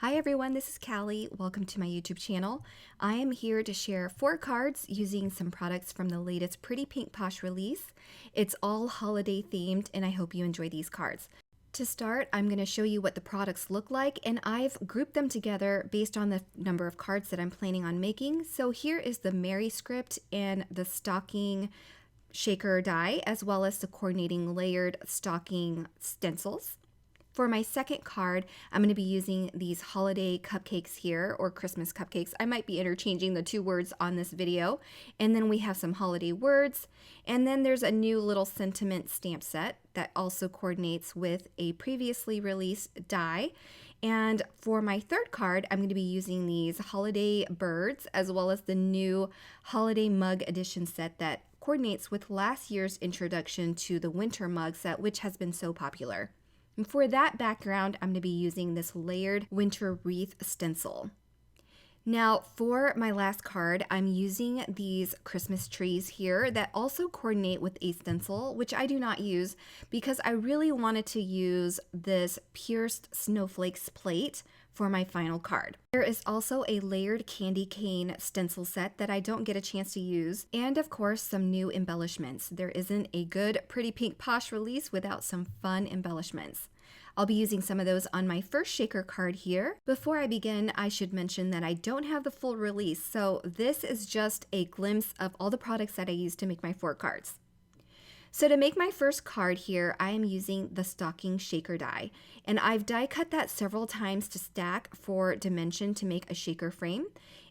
Hi everyone, this is Caly. Welcome to my YouTube channel. I am here to share 4 cards using some products from the latest Pretty Pink Posh release. It's all holiday themed and I hope you enjoy these cards. To start, I'm going to show you what the products look like, and I've grouped them together based on the number of cards that I'm planning on making. So here is the Mary script and the stocking shaker die, as well as the coordinating layered stocking stencils. For my second card, I'm going to be using these holiday cupcakes here, or Christmas cupcakes. I might be interchanging the two words on this video. And then we have some holiday words. And then there's a new little sentiment stamp set that also coordinates with a previously released die. And for my third card, I'm going to be using these holiday birds, as well as the new holiday mug edition set that coordinates with last year's introduction to the winter mug set, which has been so popular. And for that background, I'm going to be using this layered winter wreath stencil. Now, for my last card, I'm using these Christmas trees here that also coordinate with a stencil, which I do not use because I really wanted to use this pierced snowflakes plate for my final card. There is also a layered candy cane stencil set that I don't get a chance to use, and of course some new embellishments. There isn't a good Pretty Pink Posh release without some fun embellishments. I'll be using some of those on my first shaker card here. Before I begin, I should mention that I don't have the full release, so this is just a glimpse of all the products that I used to make my 4 cards. So to make my first card here, I am using the stocking shaker die, and I've die cut that several times to stack for dimension to make a shaker frame.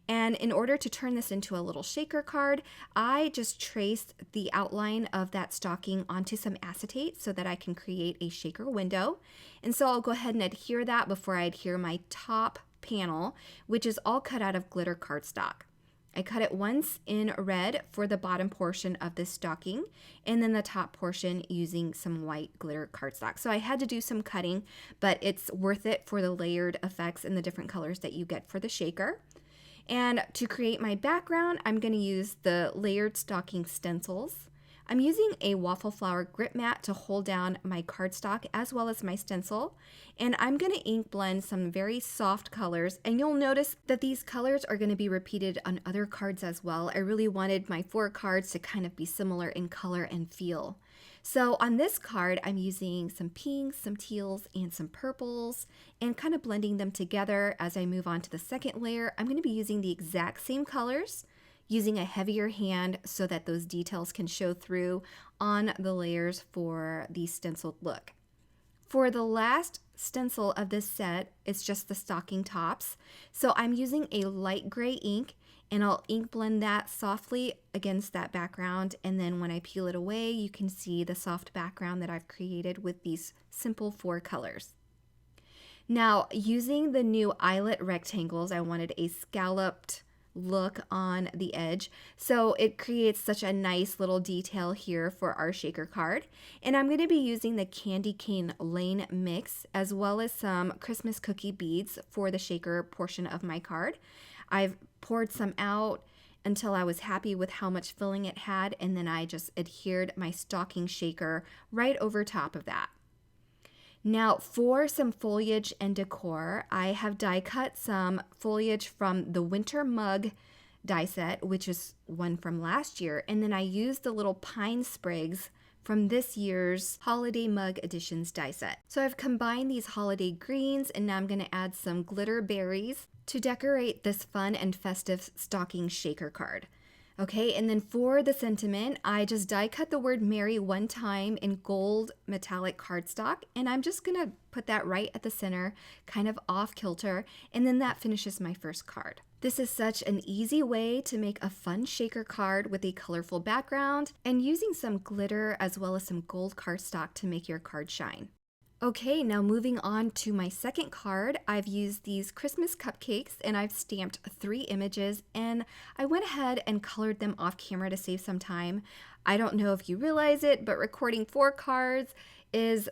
And in order to turn this into a little shaker card, I just traced the outline of that stocking onto some acetate so that I can create a shaker window. And so I'll go ahead and adhere that before I adhere my top panel, which is all cut out of glitter cardstock. I cut it once in red for the bottom portion of this stocking, and then the top portion using some white glitter cardstock. So I had to do some cutting, but it's worth it for the layered effects and the different colors that you get for the shaker. And to create my background, I'm going to use the layered stocking stencils. I'm using a waffle flower grip mat to hold down my cardstock as well as my stencil, and I'm going to ink blend some very soft colors, and you'll notice that these colors are going to be repeated on other cards as well. I really wanted my 4 cards to kind of be similar in color and feel. So on this card, I'm using some pinks, some teals, and some purples, and kind of blending them together. As I move on to the second layer, I'm going to be using the exact same colors, using a heavier hand so that those details can show through on the layers for the stenciled look. For the last stencil of this set, it's just the stocking tops. So I'm using a light gray ink, and I'll ink blend that softly against that background, and then when I peel it away, you can see the soft background that I've created with these simple 4 colors. Now, using the new eyelet rectangles, I wanted a scalloped look on the edge, so it creates such a nice little detail here for our shaker card. And I'm going to be using the candy cane lane mix as well as some Christmas cookie beads for the shaker portion of my card. I've poured some out until I was happy with how much filling it had, and then I just adhered my stocking shaker right over top of that. Now for some foliage and decor, I have die cut some foliage from the winter mug die set, which is one from last year, and then I used the little pine sprigs from this year's holiday mug editions die set. So I've combined these holiday greens, and now I'm going to add some glitter berries to decorate this fun and festive stocking shaker card. Okay, and then for the sentiment, I just die cut the word Merry one time in gold metallic cardstock, and I'm just gonna put that right at the center, kind of off kilter, and then that finishes my first card. This is such an easy way to make a fun shaker card with a colorful background and using some glitter as well as some gold cardstock to make your card shine. Okay, now moving on to my second card, I've used these Christmas cupcakes and I've stamped 3 images, and I went ahead and colored them off camera to save some time. I don't know if you realize it, but recording 4 cards is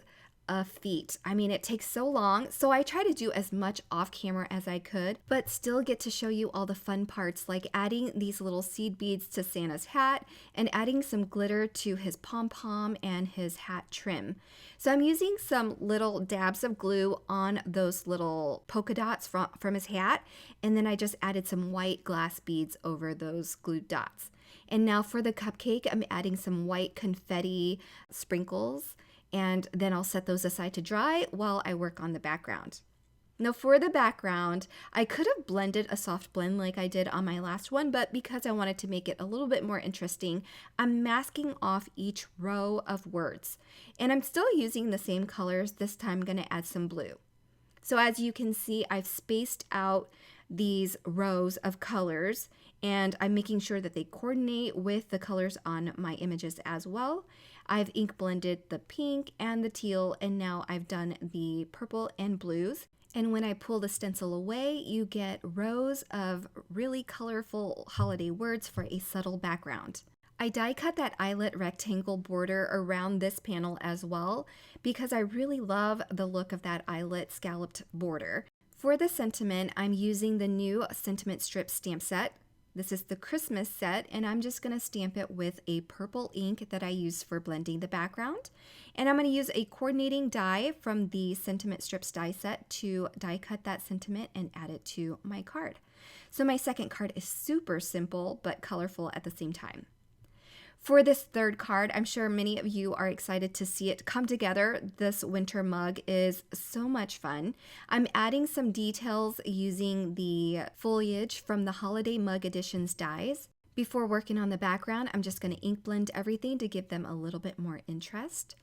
a feat. I mean, it takes so long, so I try to do as much off camera as I could, but still get to show you all the fun parts, like adding these little seed beads to Santa's hat and adding some glitter to his pom-pom and his hat trim. So I'm using some little dabs of glue on those little polka dots from his hat, and then I just added some white glass beads over those glued dots. And now for the cupcake, I'm adding some white confetti sprinkles, and then I'll set those aside to dry while I work on the background. Now for the background, I could have blended a soft blend like I did on my last one, but because I wanted to make it a little bit more interesting, I'm masking off each row of words. And I'm still using the same colors. This time I'm going to add some blue. So as you can see, I've spaced out these rows of colors, and I'm making sure that they coordinate with the colors on my images as well. I've ink blended the pink and the teal, and now I've done the purple and blues. And when I pull the stencil away, you get rows of really colorful holiday words for a subtle background. I die cut that eyelet rectangle border around this panel as well because I really love the look of that eyelet scalloped border. For the sentiment, I'm using the new sentiment strip stamp set. This is the Christmas set, and I'm just going to stamp it with a purple ink that I use for blending the background. And I'm going to use a coordinating die from the sentiment strips die set to die cut that sentiment and add it to my card. So my second card is super simple but colorful at the same time. For this third card, I'm sure many of you are excited to see it come together. This winter mug is so much fun. I'm adding some details using the foliage from the Holiday Mug Editions dies. Before working on the background, I'm just going to ink blend everything to give them a little bit more interest.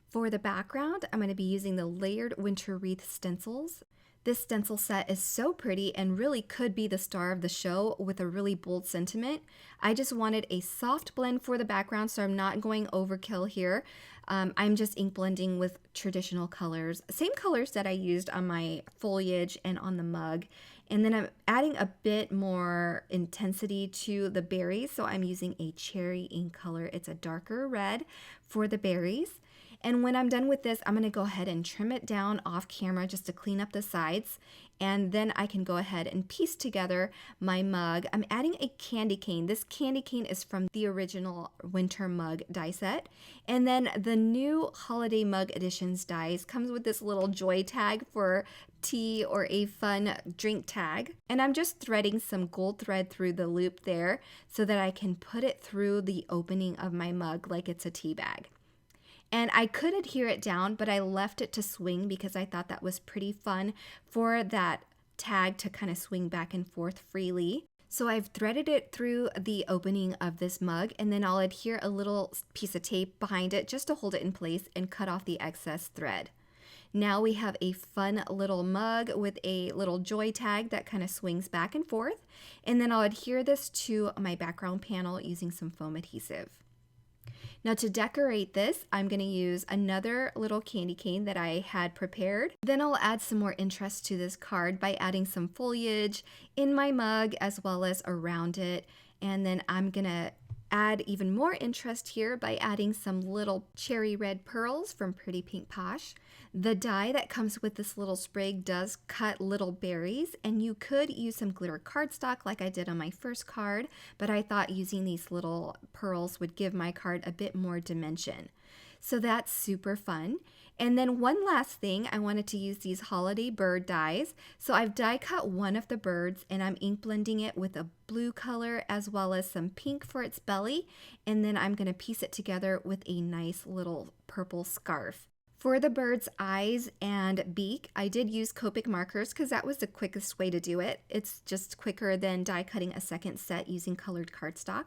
For the background, I'm going to be using the layered winter wreath stencils. This stencil set is so pretty and really could be the star of the show with a really bold sentiment. I just wanted a soft blend for the background, so I'm not going overkill here. I'm just ink blending with traditional colors, same colors that I used on my foliage and on the mug. And then I'm adding a bit more intensity to the berries, so I'm using a cherry ink color. It's a darker red for the berries. And when I'm done with this, I'm going to go ahead and trim it down off camera just to clean up the sides. And then I can go ahead and piece together my mug. I'm adding a candy cane. This candy cane is from the original winter mug die set. And then the new Holiday Mug Editions dies comes with this little joy tag for tea or a fun drink tag. And I'm just threading some gold thread through the loop there so that I can put it through the opening of my mug like it's a tea bag. And I could adhere it down, but I left it to swing because I thought that was pretty fun for that tag to kind of swing back and forth freely. So I've threaded it through the opening of this mug, and then I'll adhere a little piece of tape behind it just to hold it in place and cut off the excess thread. Now we have a fun little mug with a little joy tag that kind of swings back and forth. And then I'll adhere this to my background panel using some foam adhesive. Now to decorate this, I'm going to use another little candy cane that I had prepared. Then I'll add some more interest to this card by adding some foliage in my mug as well as around it. And then I'm going to add even more interest here by adding some little cherry red pearls from Pretty Pink Posh. The die that comes with this little sprig does cut little berries, and you could use some glitter cardstock like I did on my first card, but I thought using these little pearls would give my card a bit more dimension. So that's super fun. And then one last thing, I wanted to use these holiday bird dies. So I've die cut one of the birds and I'm ink blending it with a blue color as well as some pink for its belly. And then I'm going to piece it together with a nice little purple scarf. For the bird's eyes and beak, I did use Copic markers because that was the quickest way to do it. It's just quicker than die cutting a second set using colored cardstock.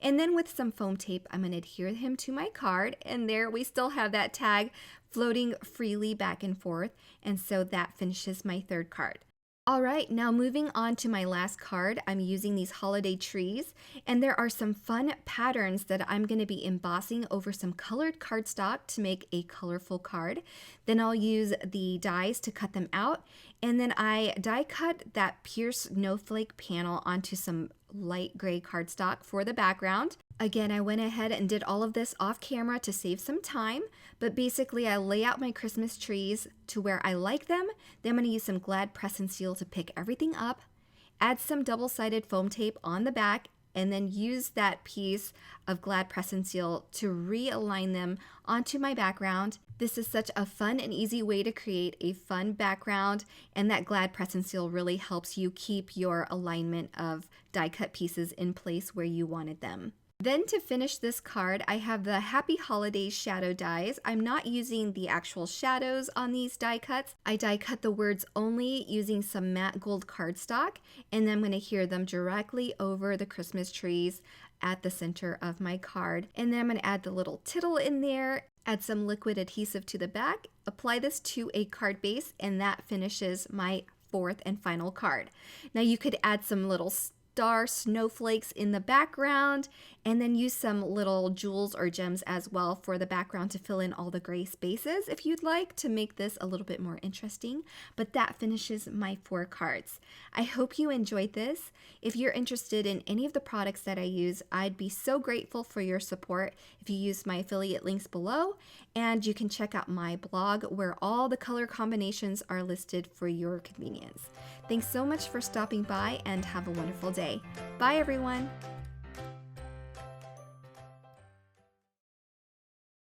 And then with some foam tape, I'm going to adhere him to my card. And there we still have that tag floating freely back and forth. And so that finishes my third card. All right, now moving on to my last card, I'm using these holiday trees, and there are some fun patterns that I'm going to be embossing over some colored cardstock to make a colorful card. Then I'll use the dies to cut them out, And then I die cut that pierced snowflake panel onto some light gray cardstock for the background. Again, I went ahead and did all of this off camera to save some time, but basically I lay out my Christmas trees to where I like them. Then I'm going to use some Glad Press and Seal to pick everything up, add some double-sided foam tape on the back, and then use that piece of Glad Press and Seal to realign them onto my background. This is such a fun and easy way to create a fun background, and that Glad Press and Seal really helps you keep your alignment of die cut pieces in place where you wanted them. Then to finish this card, I have the Happy Holidays shadow dies. I'm not using the actual shadows on these die cuts. I die cut the words only using some matte gold cardstock, and then I'm going to adhere them directly over the Christmas trees at the center of my card. And then I'm going to add the little tittle in there, add some liquid adhesive to the back, apply this to a card base, and that finishes my fourth and final card. Now you could add some little star snowflakes in the background, and then use some little jewels or gems as well for the background to fill in all the gray spaces if you'd like to make this a little bit more interesting. But that finishes my 4 cards. I hope you enjoyed this. If you're interested in any of the products that I use, I'd be so grateful for your support if you use my affiliate links below, and you can check out my blog where all the color combinations are listed for your convenience. Thanks so much for stopping by, and have a wonderful day. Bye everyone.